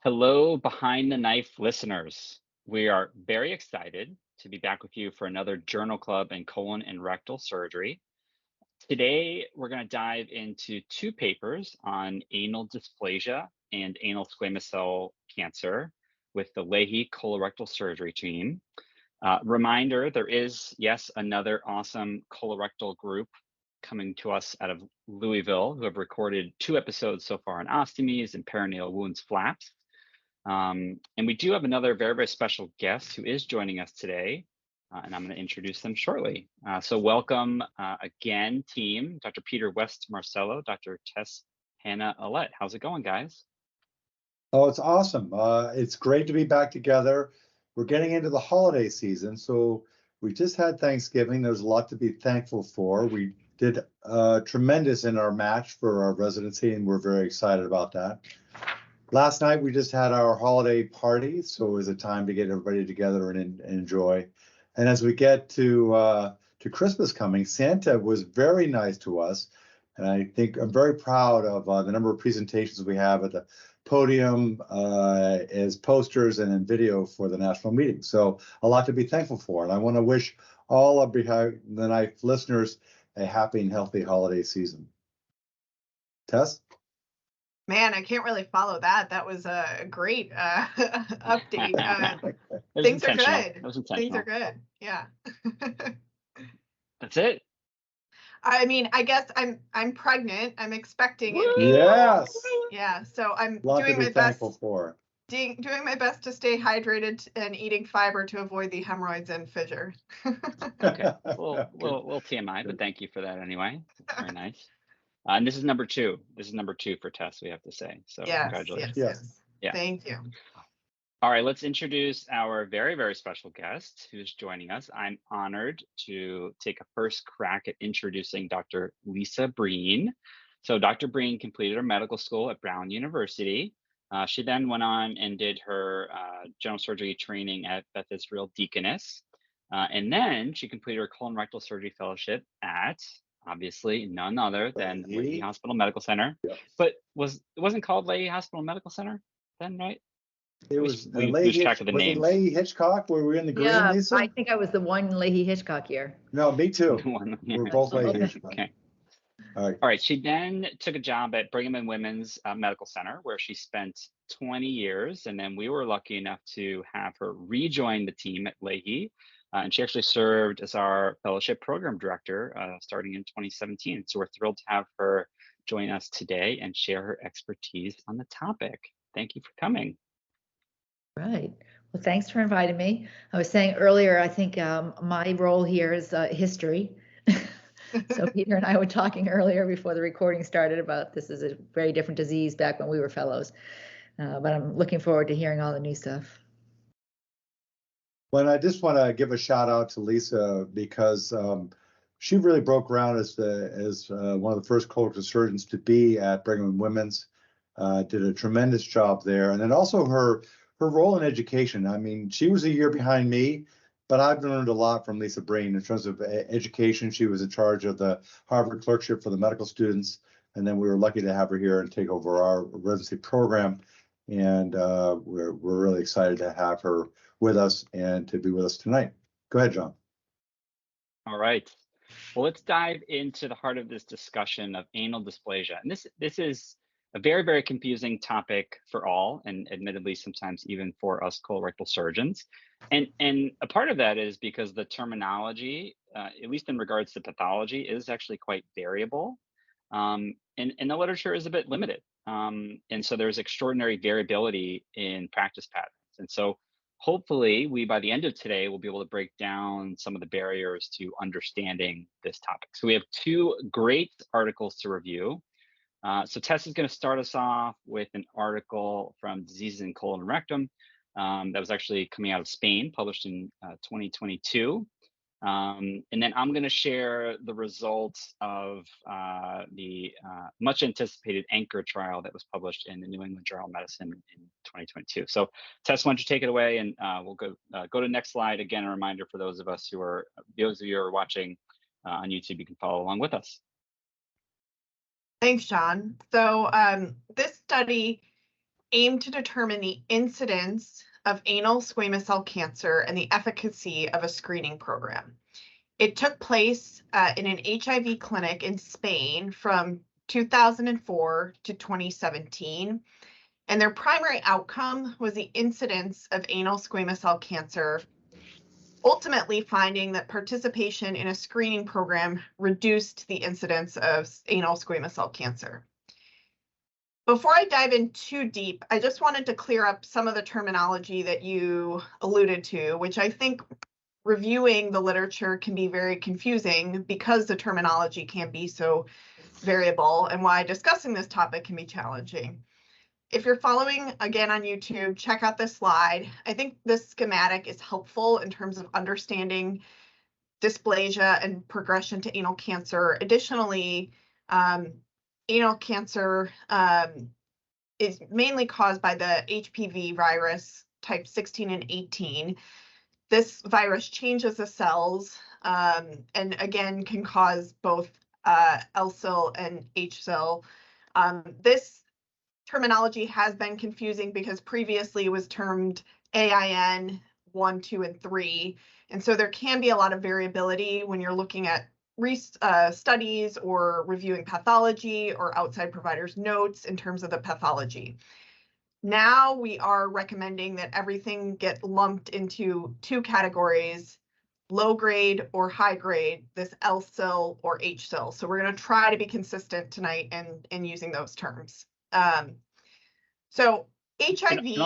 Hello, Behind the Knife listeners. We are very excited to be back with you for another Journal Club in colon and rectal surgery. Today, we're going to dive into two papers on anal dysplasia and anal squamous cell cancer with the Leahy colorectal surgery team. Reminder, there is, yes, another awesome colorectal group coming to us out of Louisville who have recorded 2 episodes so far on ostomies and perineal wounds flaps. And we do have another very, very special guest who is joining us today, and I'm going to introduce them shortly. So welcome again, team, Dr. Peter West Marcello, Dr. Tess Aulet. How's it going, guys? Oh, it's awesome. It's great to be back together. We're getting into the holiday season, so we just had Thanksgiving. There's a lot to be thankful for. We did tremendous in our match for our residency, and we're very excited about that. Last night, we just had our holiday party, so it was a time to get everybody together and enjoy. And as we get to Christmas coming, Santa was very nice to us. And I think I'm very proud of the number of presentations we have at the podium as posters and in video for the national meeting. So a lot to be thankful for. And I want to wish all of Behind the Knife listeners a happy and healthy holiday season. Tess? Man, I can't really follow that. That was a great update. Things are good. Things are good. Yeah. That's it. I mean, I guess I'm pregnant. I'm expecting. Yes. Yeah. So I'm doing my best. Doing my best to stay hydrated and eating fiber to avoid the hemorrhoids and fissure. Okay. Well, TMI, but thank you for that anyway. Very nice. And this is number 2. This is number 2 for Tess, we have to say. So yes, congratulations. Yes. Yeah. Thank you. All right, let's introduce our very, very special guest who's joining us. I'm honored to take a first crack at introducing Dr. Lisa Breen. So Dr. Breen completed her medical school at Brown University. She then went on and did her general surgery training at Beth Israel Deaconess. And then she completed her colon rectal surgery fellowship at, obviously, none other than Leahy Hospital Medical Center. Yep. But it wasn't called Leahy Hospital Medical Center then, right? It was Leahy Hitchcock. Were we in the green, yeah, Lisa? I think I was the one Leahy Hitchcock year. No, me too. We're both Leahy Hitchcock. Okay. All right. She then took a job at Brigham and Women's Medical Center, where she spent 20 years. And then we were lucky enough to have her rejoin the team at Leahy. And she actually served as our fellowship program director starting in 2017. So we're thrilled to have her join us today and share her expertise on the topic. Thank you for coming. Right. Well, thanks for inviting me. I was saying earlier, I think my role here is history. So Peter and I were talking earlier before the recording started about this is a very different disease back when we were fellows. But I'm looking forward to hearing all the new stuff. Well, I just want to give a shout out to Lisa because she really broke ground as one of the first colorectal surgeons to be at Brigham and Women's. Did a tremendous job there, and then also her role in education. I mean, she was a year behind me, but I've learned a lot from Lisa Breen in terms of education. She was in charge of the Harvard clerkship for the medical students, and then we were lucky to have her here and take over our residency program. And we're really excited to have her with us and to be with us tonight. Go ahead, John. All right. Well, let's dive into the heart of this discussion of anal dysplasia. And this is a very, very confusing topic for all, and admittedly, sometimes even for us colorectal surgeons. And a part of that is because the terminology, at least in regards to pathology, is actually quite variable. And the literature is a bit limited. And so there's extraordinary variability in practice patterns. And so hopefully we, by the end of today, will be able to break down some of the barriers to understanding this topic. So we have 2 great articles to review. So Tess is going to start us off with an article from Diseases in Colon and Rectum that was actually coming out of Spain, published in 2022. And then I'm going to share the results of the much anticipated ANCHOR trial that was published in the New England Journal of Medicine in 2022. So Tess, why don't you take it away, and we'll go to the next slide. Again, a reminder for those of you who are watching on YouTube, you can follow along with us. Thanks, John. So this study aimed to determine the incidence of anal squamous cell cancer and the efficacy of a screening program. It took place in an HIV clinic in Spain from 2004 to 2017, and their primary outcome was the incidence of anal squamous cell cancer, ultimately finding that participation in a screening program reduced the incidence of anal squamous cell cancer. Before I dive in too deep, I just wanted to clear up some of the terminology that you alluded to, which I think reviewing the literature can be very confusing because the terminology can be so variable, and why discussing this topic can be challenging. If you're following again on YouTube, check out this slide. I think this schematic is helpful in terms of understanding dysplasia and progression to anal cancer. Additionally, anal cancer is mainly caused by the HPV virus type 16 and 18. This virus changes the cells and again can cause both L-cell and H-cell. This terminology has been confusing because previously it was termed AIN 1, 2, and 3. And so there can be a lot of variability when you're looking at studies or reviewing pathology or outside providers' notes in terms of the pathology. Now we are recommending that everything get lumped into two categories, low grade or high grade, this L cell or H cell. So we're going to try to be consistent tonight in using those terms. So HIV.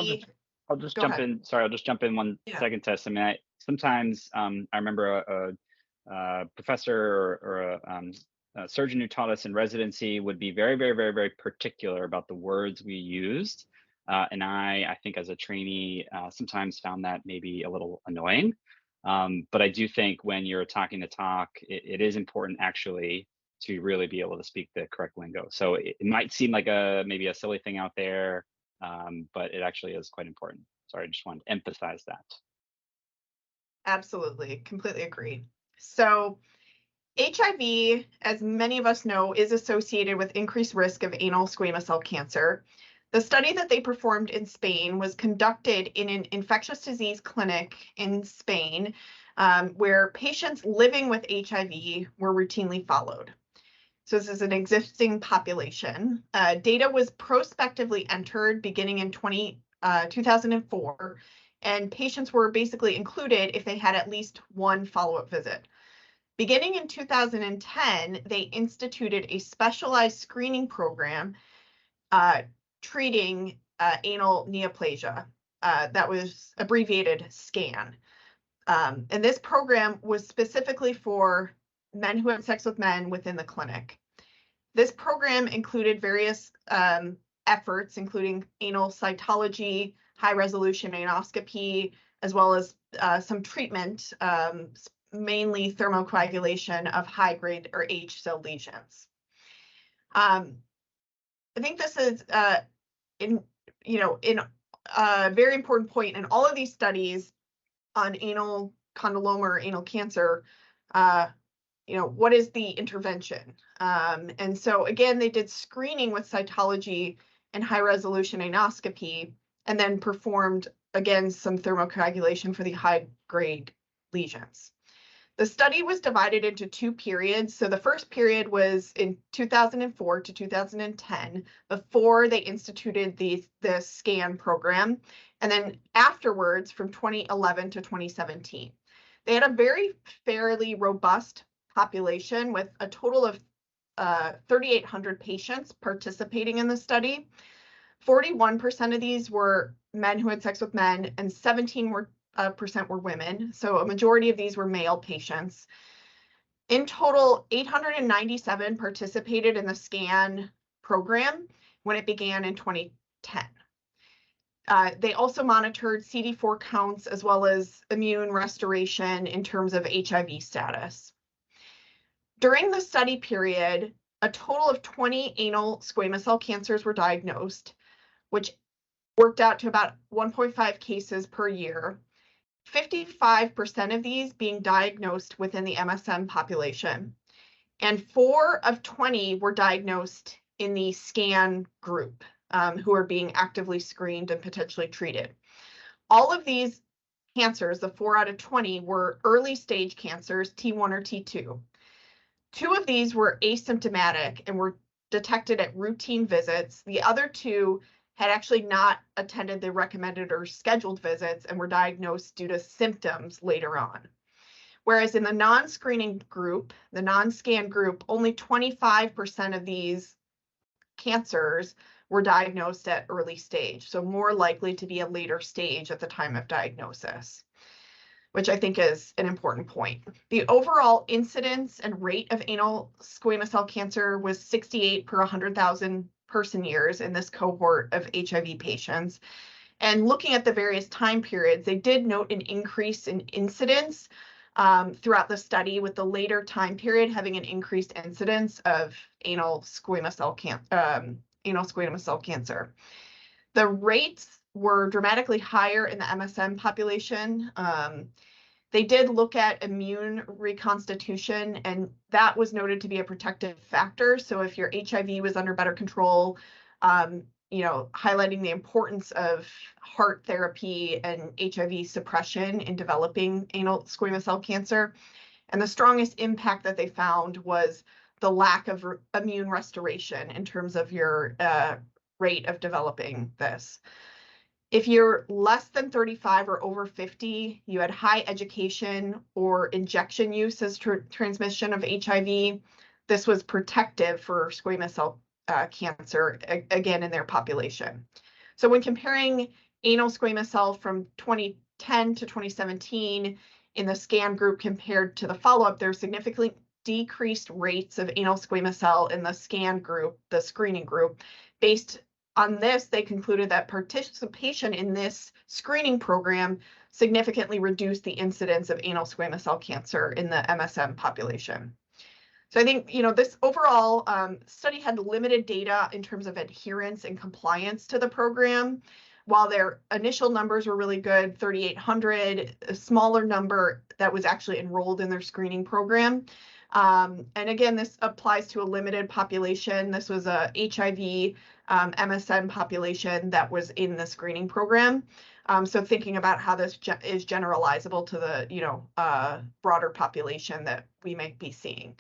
I'll just jump in. Sorry, I'll just jump in one second, Tess. I mean, sometimes I remember a professor or a surgeon who taught us in residency would be very, very, very, very particular about the words we used. And I think as a trainee, sometimes found that maybe a little annoying. But I do think when you're talking the talk, it is important actually to really be able to speak the correct lingo. So it might seem like maybe a silly thing out there, but it actually is quite important. Sorry, I just wanted to emphasize that. Absolutely, completely agree. So HIV, as many of us know, is associated with increased risk of anal squamous cell cancer. The study that they performed in Spain was conducted in an infectious disease clinic in Spain, where patients living with HIV were routinely followed. So this is an existing population. Data was prospectively entered beginning in 2004, and patients were basically included if they had at least one follow-up visit. Beginning in 2010, they instituted a specialized screening program treating anal neoplasia. That was abbreviated SCAN. And this program was specifically for men who had sex with men within the clinic. This program included various efforts, including anal cytology, high-resolution anoscopy, as well as some treatment, mainly thermocoagulation of high-grade or H-cell lesions. I think this is a very important point in all of these studies on anal condyloma or anal cancer. What is the intervention? And so again, they did screening with cytology and high resolution anoscopy, and then performed again some thermocoagulation for the high grade lesions. The study was divided into two periods. So the first period was in 2004 to 2010, before they instituted the SCAN program, and then afterwards from 2011 to 2017. They had a fairly robust population with a total of 3,800 patients participating in the study. 41% of these were men who had sex with men, and 17% were women. So a majority of these were male patients. In total, 897 participated in the SCAN program when it began in 2010. They also monitored CD4 counts as well as immune restoration in terms of HIV status. During the study period, a total of 20 anal squamous cell cancers were diagnosed, which worked out to about 1.5 cases per year. 55% of these being diagnosed within the MSM population, and 4 of 20 were diagnosed in the SCAN group. who are being actively screened and potentially treated. All of these cancers, the 4 out of 20, were early stage cancers, T1 or T2. 2 of these were asymptomatic and were detected at routine visits. The other 2 had actually not attended the recommended or scheduled visits and were diagnosed due to symptoms later on. Whereas in the non-screening group, the non-scan group, only 25% of these cancers were diagnosed at early stage, so more likely to be a later stage at the time of diagnosis, which I think is an important point. The overall incidence and rate of anal squamous cell cancer was 68 per 100,000 person years in this cohort of HIV patients. And looking at the various time periods, they did note an increase in incidence throughout the study, with the later time period having an increased incidence of anal squamous cell cancer. The rates were dramatically higher in the MSM population. They did look at immune reconstitution, and that was noted to be a protective factor. So if your HIV was under better control, highlighting the importance of heart therapy and HIV suppression in developing anal squamous cell cancer. And the strongest impact that they found was the lack of immune restoration in terms of your rate of developing this. If you're less than 35 or over 50, you had high education or injection use as transmission of HIV. This was protective for squamous cell cancer, again, in their population. So when comparing anal squamous cell from 2010 to 2017 in the scan group compared to the follow-up, there are significantly decreased rates of anal squamous cell in the scan group, the screening group. Based on this, they concluded that participation in this screening program significantly reduced the incidence of anal squamous cell cancer in the MSM population. So I think, this overall study had limited data in terms of adherence and compliance to the program. While their initial numbers were really good, 3,800, a smaller number that was actually enrolled in their screening program. And again, this applies to a limited population. This was a HIV MSM population that was in the screening program. So thinking about how this is generalizable to the broader population that we might be seeing.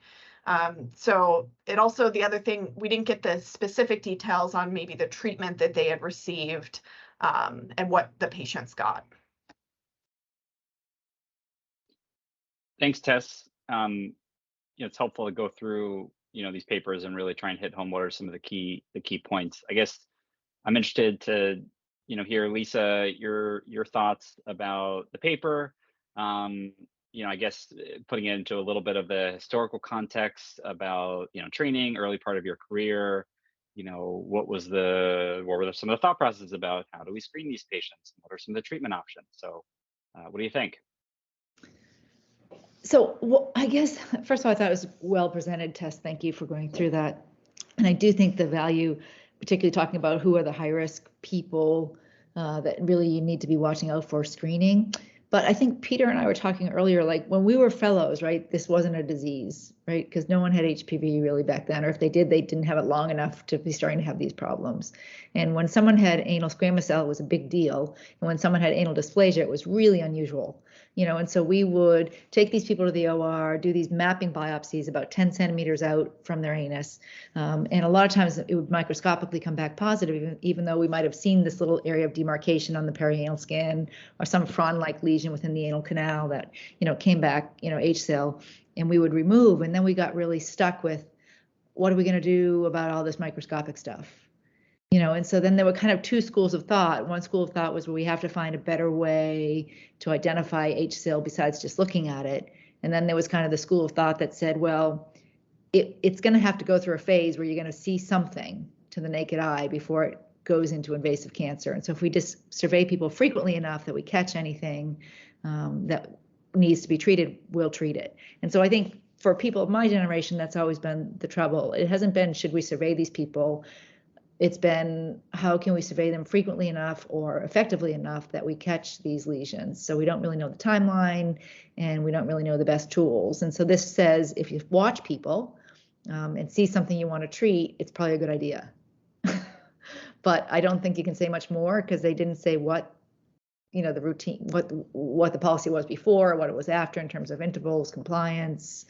So it also, the other thing, we didn't get the specific details on maybe the treatment that they had received and what the patients got. Thanks, Tess. It's helpful to go through these papers and really try and hit home what are some of the key points. I guess I'm interested to hear, Lisa, your thoughts about the paper. I guess putting it into a little bit of the historical context about training, early part of your career. What were some of the thought processes about how do we screen these patients? What are some of the treatment options? So, what do you think? So I guess, first of all, I thought it was well presented, Tess. Thank you for going through that. And I do think the value, particularly talking about who are the high-risk people that really you need to be watching out for screening. But I think Peter and I were talking earlier, like when we were fellows, right, this wasn't a disease, right? Because no one had HPV really back then, or if they didn't have it long enough to be starting to have these problems. And when someone had anal squamous cell, it was a big deal. And when someone had anal dysplasia, it was really unusual. And so we would take these people to the OR, do these mapping biopsies about 10 centimeters out from their anus. And a lot of times it would microscopically come back positive, even though we might have seen this little area of demarcation on the perianal scan or some frond-like lesion within the anal canal that, came back, H-cell, and we would remove. And then we got really stuck with, what are we going to do about all this microscopic stuff? And so then there were kind of two schools of thought. One school of thought was, well, we have to find a better way to identify H-cell besides just looking at it. And then there was kind of the school of thought that said, well, it's going to have to go through a phase where you're going to see something to the naked eye before it goes into invasive cancer. And so if we just survey people frequently enough that we catch anything that needs to be treated, we'll treat it. And so I think for people of my generation, that's always been the trouble. It hasn't been, should we survey these people? It's been, how can we survey them frequently enough or effectively enough that we catch these lesions? So we don't really know the timeline and we don't really know the best tools. And so this says, if you watch people and see something you want to treat, it's probably a good idea. but I don't think you can say much more because they didn't say what, the routine, what the policy was before, what it was after in terms of intervals, compliance,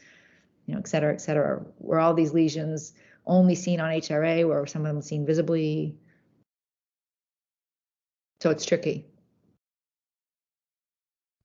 et cetera, et cetera. Were all these lesions only seen on HRA, or were some of them seen visibly? So it's tricky.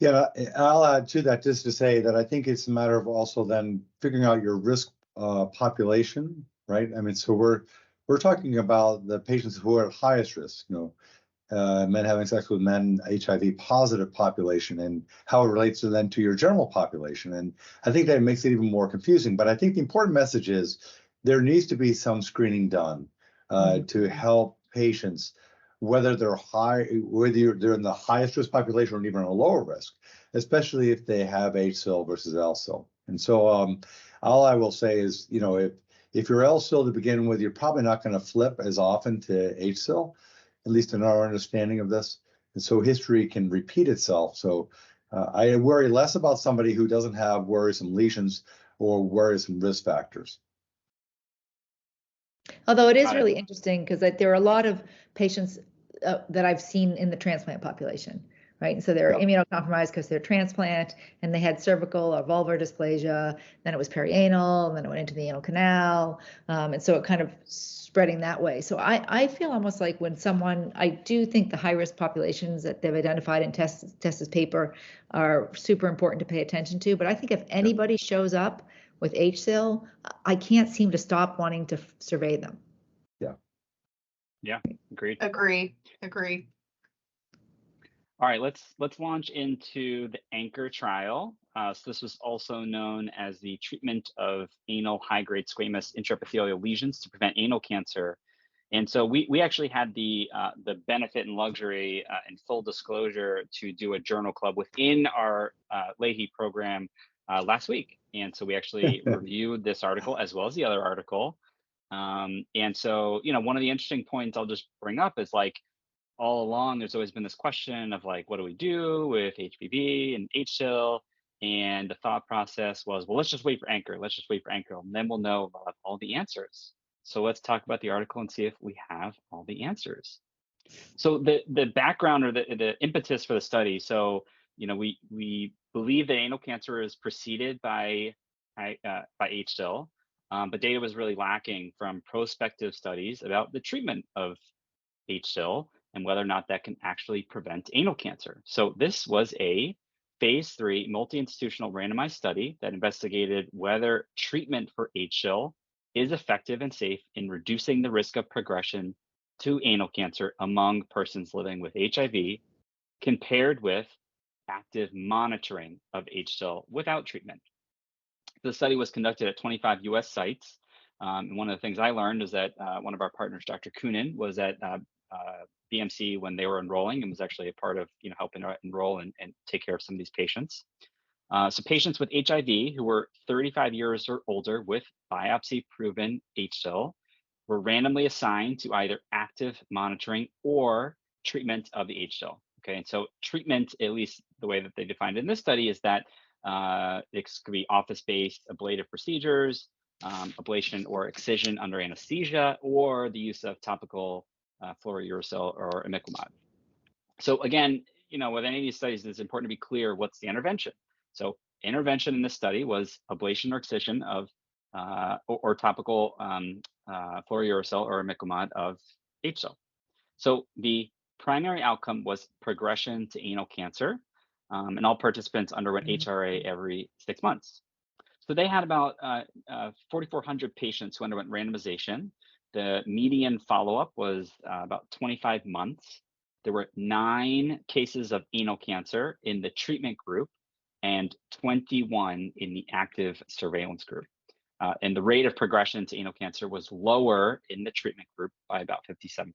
Yeah, I'll add to that just to say that I think it's a matter of also then figuring out your risk population, right? I mean, so we're talking about the patients who are at highest risk, men having sex with men, HIV positive population, and how it relates to then to your general population. And I think that makes it even more confusing. But I think the important message is there needs to be some screening done to help patients, whether they're they're in the highest risk population or even a lower risk, especially if they have HSIL versus LSIL. And so all I will say is, if you're LSIL to begin with, you're probably not going to flip as often to HSIL, at least in our understanding of this. And so history can repeat itself. So I worry less about somebody who doesn't have worrisome lesions or worrisome risk factors. Although it is really interesting because there are a lot of patients that I've seen in the transplant population, right? And so they're immunocompromised because they're transplant and they had cervical or vulvar dysplasia, then it was perianal, and then it went into the anal canal. And so it kind of spreading that way. So I feel almost like when I do think the high risk populations that they've identified in Tess's paper are super important to pay attention to. But I think if anybody shows up with HSIL, I can't seem to stop wanting to survey them. Yeah, agreed. Agree. All right, let's launch into the ANCHOR trial. So this was also known as the treatment of anal high-grade squamous intraepithelial lesions to prevent anal cancer. And so we actually had the benefit and luxury and full disclosure to do a journal club within our Leahy program last week. And so we actually reviewed this article as well as the other article. And so, one of the interesting points I'll just bring up is like all along, there's always been this question of like, what do we do with HPV and HSIL? And the thought process was, well, let's just wait for ANCHOR. Let's just wait for ANCHOR, and then we'll know about all the answers. So let's talk about the article and see if we have all the answers. So the background or the impetus for the study. So we believe that anal cancer is preceded by HSIL, but data was really lacking from prospective studies about the treatment of HSIL and whether or not that can actually prevent anal cancer. So this was a phase 3 multi-institutional randomized study that investigated whether treatment for HSIL is effective and safe in reducing the risk of progression to anal cancer among persons living with HIV compared with active monitoring of HSIL without treatment. The study was conducted at 25 US sites. And one of the things I learned is that one of our partners, Dr. Kunin, was at BMC when they were enrolling and was actually a part of helping enroll and take care of some of these patients. So patients with HIV who were 35 years or older with biopsy-proven HSIL were randomly assigned to either active monitoring or treatment of the HSIL. Okay, and so treatment, at least the way that they defined it in this study, is that it could be office-based ablative procedures, ablation or excision under anesthesia, or the use of topical fluorouracil or imiquimod. So again, with any of these studies, it's important to be clear what's the intervention. So intervention in this study was ablation or excision of or topical fluorouracil or imiquimod of HSIL. So the primary outcome was progression to anal cancer, and all participants underwent HRA every 6 months. So they had about 4,400 patients who underwent randomization. The median follow-up was about 25 months. There were 9 cases of anal cancer in the treatment group and 21 in the active surveillance group. And the rate of progression to anal cancer was lower in the treatment group by about 57%.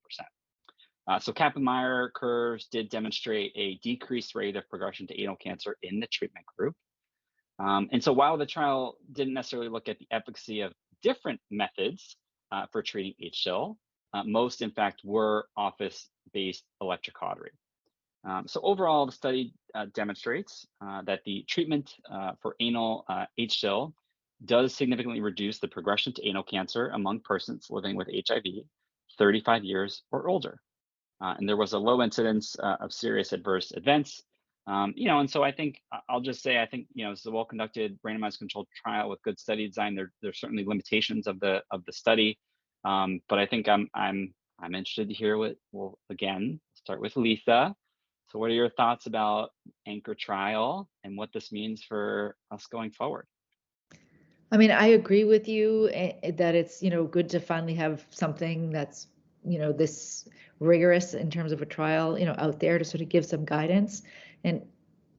So Kaplan-Meier curves did demonstrate a decreased rate of progression to anal cancer in the treatment group. And so while the trial didn't necessarily look at the efficacy of different methods for treating HSIL, most in fact were office-based electrocautery. So overall, the study demonstrates that the treatment for anal HSIL does significantly reduce the progression to anal cancer among persons living with HIV 35 years or older. And there was a low incidence of serious adverse events. And so I think I'll just say I think it's a well-conducted randomized controlled trial with good study design. There's certainly limitations of the study, but I think I'm interested to hear what. Well, again, start with Lisa. So, what are your thoughts about Anchor trial and what this means for us going forward? I mean, I agree with you that it's, good to finally have something that's, this rigorous in terms of a trial, out there to sort of give some guidance. And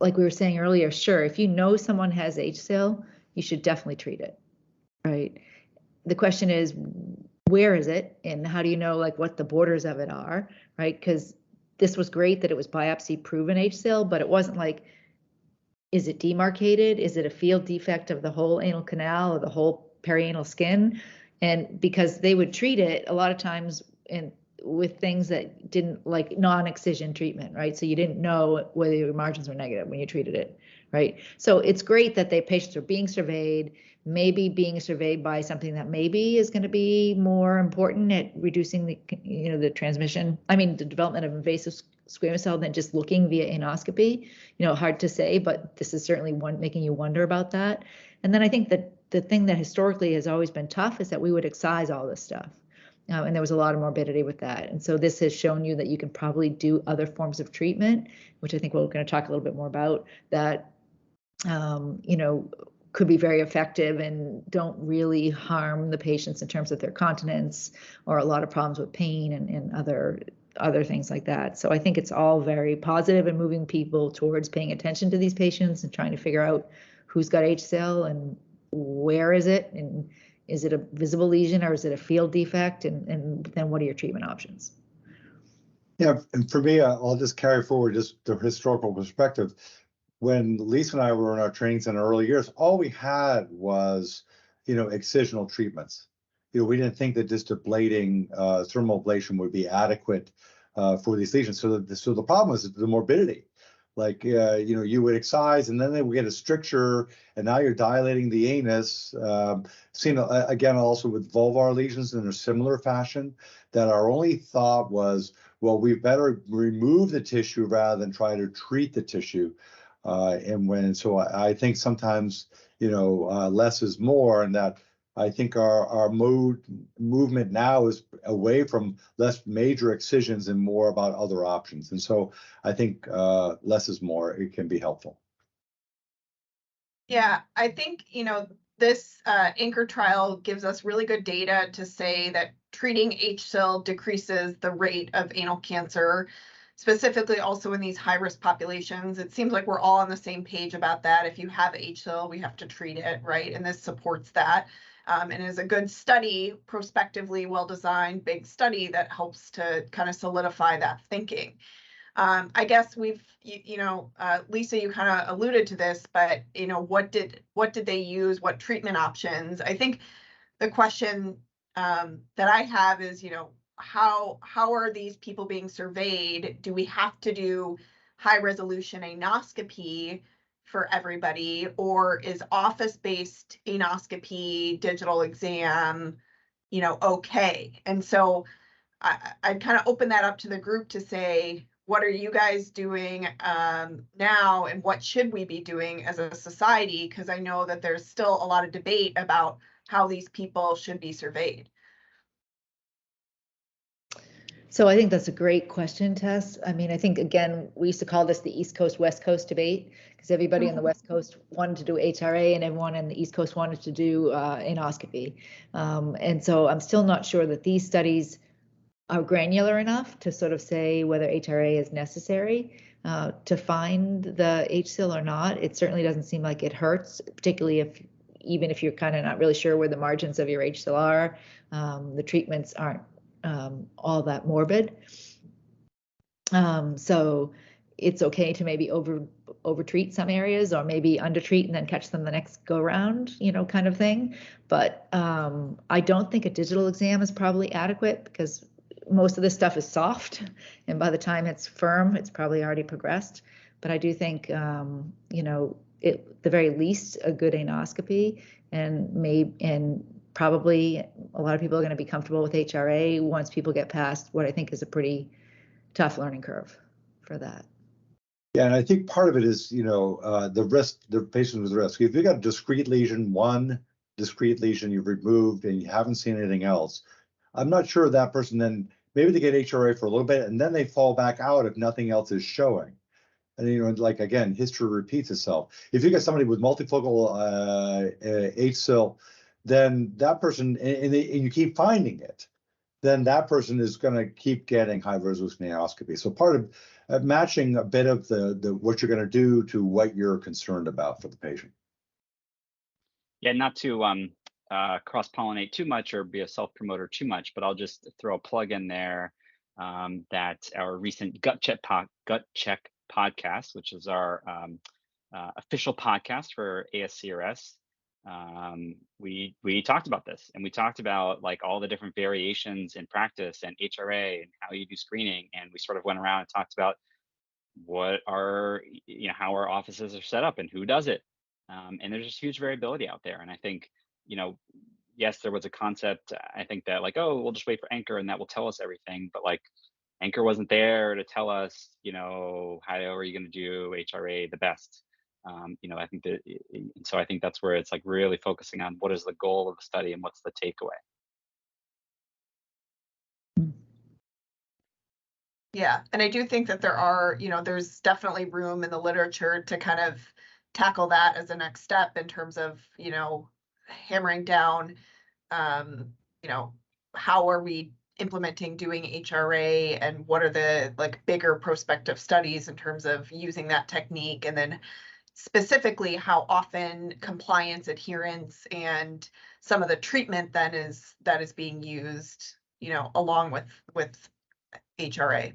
like we were saying earlier, sure, if you know someone has HSIL, you should definitely treat it, right? The question is, where is it? And how do you know like what the borders of it are, right? Because this was great that it was biopsy proven HSIL, but it wasn't like, is it demarcated? Is it a field defect of the whole anal canal or the whole perianal skin? And because they would treat it a lot of times with things that didn't, like non-excision treatment, right? So you didn't know whether your margins were negative when you treated it, right? So it's great that patients are being surveyed, maybe being surveyed by something that maybe is going to be more important at reducing the transmission. I mean, the development of invasive squamous cell than just looking via anoscopy. Hard to say, but this is certainly one making you wonder about that. And then I think that the thing that historically has always been tough is that we would excise all this stuff. And there was a lot of morbidity with that. And so this has shown you that you can probably do other forms of treatment, which I think we're going to talk a little bit more about, that, could be very effective and don't really harm the patients in terms of their continence or a lot of problems with pain and other things like that. So I think it's all very positive and moving people towards paying attention to these patients and trying to figure out who's got HSIL and where is it, and is it a visible lesion or is it a field defect, and then what are your treatment options? Yeah, and for me, I'll just carry forward just the historical perspective. When Lisa and I were in our trainings in the early years, all we had was, excisional treatments. We didn't think that just ablating, thermal ablation would be adequate for these lesions. So the problem was the morbidity. Like, you would excise and then they would get a stricture, and now you're dilating the anus. Seen again also with vulvar lesions in a similar fashion, that our only thought was, well, we better remove the tissue rather than try to treat the tissue. So I think sometimes, less is more, and that I think our movement now is away from less major excisions and more about other options. And so I think less is more. It can be helpful. Yeah, I think, this Anchor trial gives us really good data to say that treating HSIL decreases the rate of anal cancer, specifically also in these high-risk populations. It seems like we're all on the same page about that. If you have HSIL, we have to treat it, right? And this supports that. And is a good study, prospectively well-designed, big study that helps to kind of solidify that thinking. I guess Lisa, you kind of alluded to this, but what did they use? What treatment options? I think the question that I have is, how are these people being surveyed? Do we have to do high resolution anoscopy for everybody, or is office-based anoscopy, digital exam, okay? And so I'd kind of open that up to the group to say, what are you guys doing now, and what should we be doing as a society? Because I know that there's still a lot of debate about how these people should be surveyed. So I think that's a great question, Tess. I mean, I think, again, we used to call this the East Coast, West Coast debate, because everybody on the West Coast wanted to do HRA and everyone on the East Coast wanted to do anoscopy. And so I'm still not sure that these studies are granular enough to sort of say whether HRA is necessary to find the HSIL or not. It certainly doesn't seem like it hurts, particularly even if you're kind of not really sure where the margins of your HSIL are. The treatments aren't all that morbid. So it's okay to maybe over-treat some areas, or maybe under-treat and then catch them the next go round, kind of thing. But I don't think a digital exam is probably adequate, because most of this stuff is soft, and by the time it's firm, it's probably already progressed. But I do think, at the very least, a good anoscopy and probably a lot of people are going to be comfortable with HRA once people get past what I think is a pretty tough learning curve for that. Yeah, and I think part of it is, the risk, the patient with risk. If you got a discrete lesion, one discrete lesion you've removed and you haven't seen anything else, I'm not sure that person then, maybe they get HRA for a little bit and then they fall back out if nothing else is showing. And, like, again, history repeats itself. If you get somebody with multifocal HSIL, then that person, and you keep finding it, then that person is going to keep getting high resolution anoscopy. So part of matching a bit of the what you're going to do to what you're concerned about for the patient. Yeah, not to cross-pollinate too much or be a self-promoter too much, but I'll just throw a plug in there that our recent Gut Check podcast, which is our official podcast for ASCRS, we talked about this, and we talked about like all the different variations in practice and HRA and how you do screening, and we sort of went around and talked about what are how our offices are set up and who does it, and there's just huge variability out there. And I think yes, there was a concept, I think, that like, oh, we'll just wait for Anchor and that will tell us everything, but like Anchor wasn't there to tell us how are you going to do HRA the best. I think that, so I think that's where it's like really focusing on what is the goal of the study and what's the takeaway. Yeah, and I do think that there are, there's definitely room in the literature to kind of tackle that as a next step in terms of, hammering down, how are we implementing doing HRA and what are the like bigger prospective studies in terms of using that technique, and then specifically how often compliance, adherence, and some of the treatment then that is being used, along with HRA.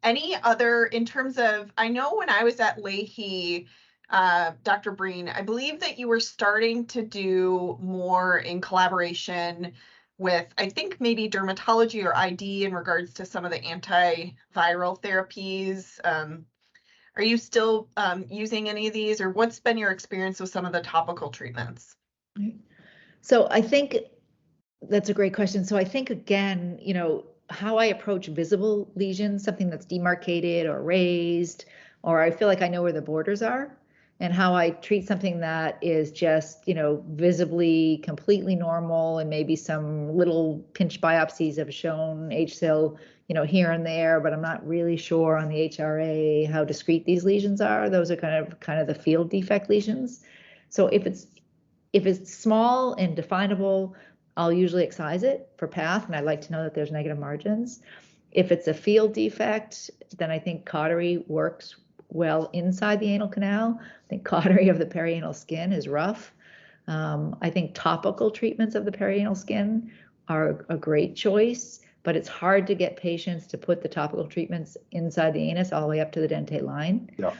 Any other, in terms of, I know when I was at Leahy, Dr. Breen, I believe that you were starting to do more in collaboration with, I think, maybe dermatology or ID in regards to some of the antiviral therapies. Are you still using any of these, or what's been your experience with some of the topical treatments? So I think that's a great question. So I think, again, how I approach visible lesions, something that's demarcated or raised, or I feel like I know where the borders are, and how I treat something that is just, visibly completely normal, and maybe some little pinch biopsies have shown HSIL, here and there, but I'm not really sure on the HRA how discrete these lesions are. Those are kind of the field defect lesions. So if it's small and definable, I'll usually excise it for path, and I like to know that there's negative margins. If it's a field defect, then I think cautery works well inside the anal canal. I think cautery of the perianal skin is rough. I think topical treatments of the perianal skin are a great choice, but it's hard to get patients to put the topical treatments inside the anus all the way up to the dentate line. Yeah.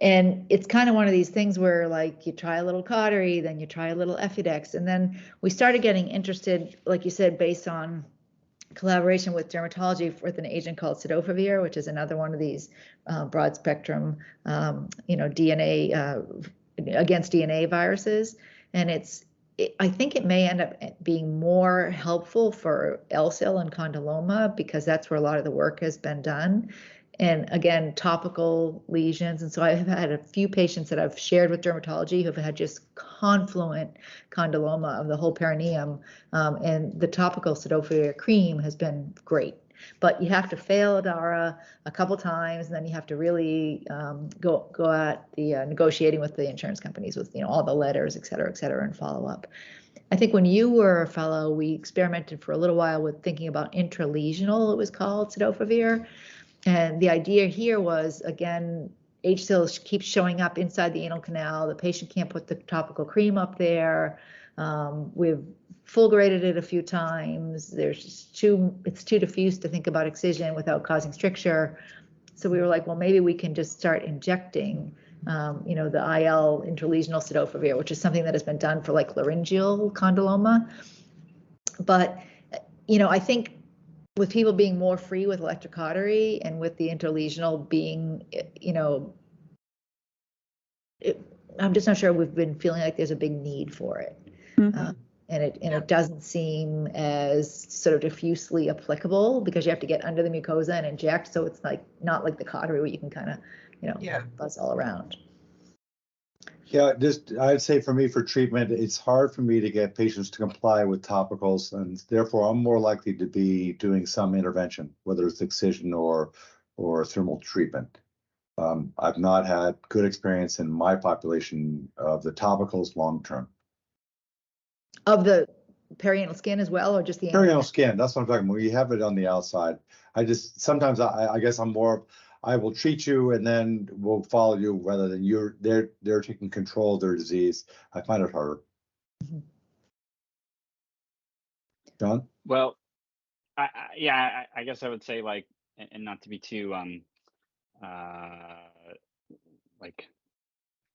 And it's kind of one of these things where, like, you try a little cautery, then you try a little Effidex, and then we started getting interested, like you said, based on collaboration with dermatology with an agent called cidofovir, which is another one of these broad spectrum, DNA against DNA viruses. And I think it may end up being more helpful for LSIL and condyloma, because that's where a lot of the work has been done. And again, topical lesions. And so I have had a few patients that I've shared with dermatology who have had just confluent condyloma of the whole perineum. And the topical cidofovir cream has been great. But you have to fail Adara a couple times, and then you have to really go at the negotiating with the insurance companies with all the letters, et cetera, and follow up. I think when you were a fellow, we experimented for a little while with thinking about intralesional, it was called, cidofovir. And the idea here was, again, HSIL keeps showing up inside the anal canal. The patient can't put the topical cream up there. We've fulgurated it a few times. It's too diffuse to think about excision without causing stricture. So we were like, well, maybe we can just start injecting, the IL intralesional cidofovir, which is something that has been done for like laryngeal condyloma. But, I think with people being more free with electrocautery and with the interlesional being, I'm just not sure we've been feeling like there's a big need for it. And it doesn't seem as sort of diffusely applicable because you have to get under the mucosa and inject. So it's like not like the cautery where you can kind of, buzz all around. Yeah, I'd say for me, for treatment, it's hard for me to get patients to comply with topicals, and therefore I'm more likely to be doing some intervention, whether it's excision or thermal treatment. I've not had good experience in my population of the topicals long term. Of the perianal skin as well, or just the perianal skin? That's what I'm talking about. You have it on the outside. Sometimes I guess I'm more. I will treat you and then we'll follow you rather than they're taking control of their disease. I find it harder. John? Well, I guess I would say, like, and not to be too like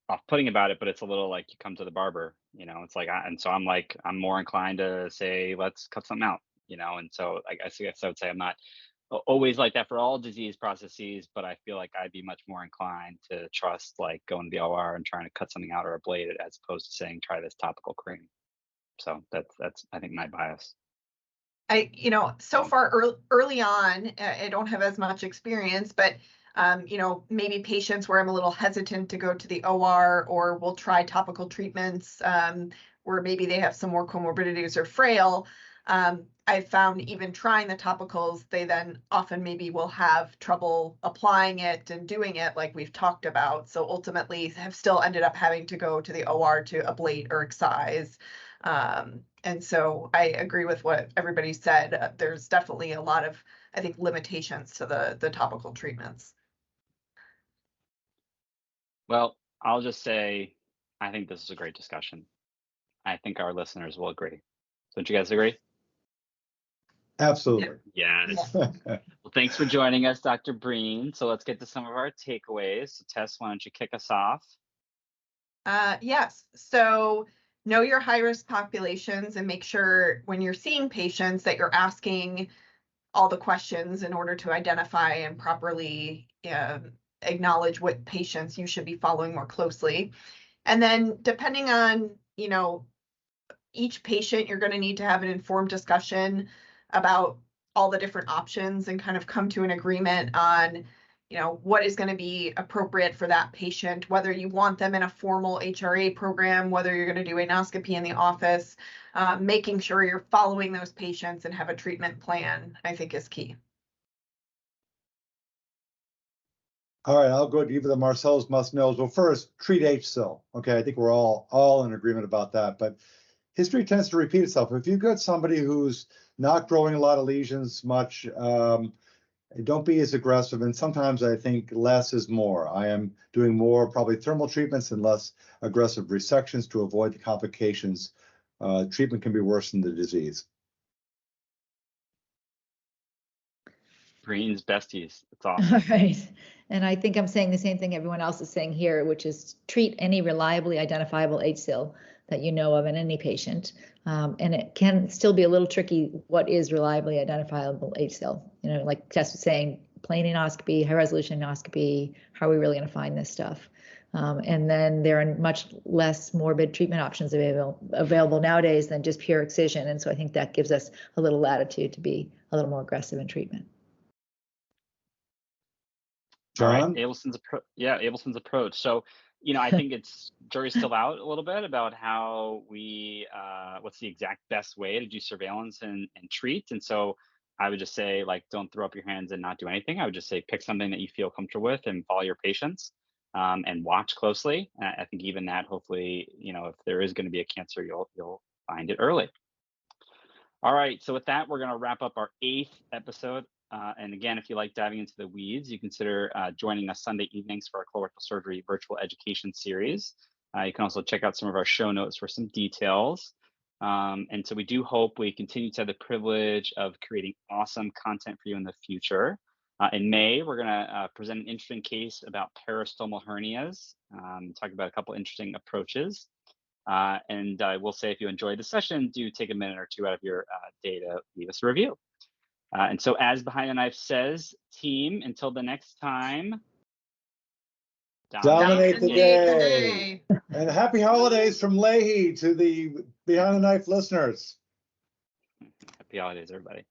off-putting about it, but it's a little like you come to the barber, it's like, and so I'm more inclined to say, let's cut something out, and so I guess I would say I'm not always like that for all disease processes, but I feel like I'd be much more inclined to trust like going to the OR and trying to cut something out or ablate it as opposed to saying try this topical cream. So that's I think my bias. So far early on, I don't have as much experience, but maybe patients where I'm a little hesitant to go to the OR, or we'll try topical treatments where maybe they have some more comorbidities or frail. I found even trying the topicals, they then often maybe will have trouble applying it and doing it like we've talked about. So ultimately have still ended up having to go to the OR to ablate or excise. And so I agree with what everybody said. There's definitely a lot of, I think, limitations to the topical treatments. Well, I'll just say, I think this is a great discussion. I think our listeners will agree. Don't you guys agree? Absolutely. Yes. Well, thanks for joining us, Dr. Breen. So let's get to some of our takeaways. So Tess, why don't you kick us off? Yes. So know your high-risk populations and make sure when you're seeing patients that you're asking all the questions in order to identify and properly acknowledge what patients you should be following more closely. And then depending on, each patient, you're going to need to have an informed discussion about all the different options and kind of come to an agreement on what is going to be appropriate for that patient, whether you want them in a formal HRA program, whether you're going to do anoscopy in the office, making sure you're following those patients and have a treatment plan, I think is key. All right, I'll go give the Marcello's must-knows. Well, first, treat HSIL. Okay, I think we're all in agreement about that, but history tends to repeat itself. If you've got somebody who's not growing a lot of lesions much, don't be as aggressive. And sometimes I think less is more. I am doing more probably thermal treatments and less aggressive resections to avoid the complications. Treatment can be worse than the disease. Breen's besties. That's awesome. All right. And I think I'm saying the same thing everyone else is saying here, which is treat any reliably identifiable HSIL that you know of in any patient. And it can still be a little tricky. What is reliably identifiable HSIL? Like Tess was saying, plain anoscopy, high resolution anoscopy, how are we really going to find this stuff? And then there are much less morbid treatment options available nowadays than just pure excision. And so I think that gives us a little latitude to be a little more aggressive in treatment. John? All right, Abelson's approach. So, I think it's jury's still out a little bit about how what's the exact best way to do surveillance and treat. And so I would just say, like, don't throw up your hands and not do anything. I would just say pick something that you feel comfortable with and follow your patients and watch closely. I think even that, hopefully, if there is going to be a cancer, you'll find it early. All right, so with that, we're going to wrap up our 8th episode. And again, if you like diving into the weeds, you consider joining us Sunday evenings for our colorectal surgery virtual education series. You can also check out some of our show notes for some details. And so we do hope we continue to have the privilege of creating awesome content for you in the future. In May, we're going to present an interesting case about peristomal hernias, talk about a couple interesting approaches. And I will say, if you enjoyed the session, do take a minute or two out of your day to leave us a review. And so, as Behind the Knife says, team, until the next time, Dominate the day. And happy holidays from Leahy to the Behind the Knife listeners. Happy holidays, everybody.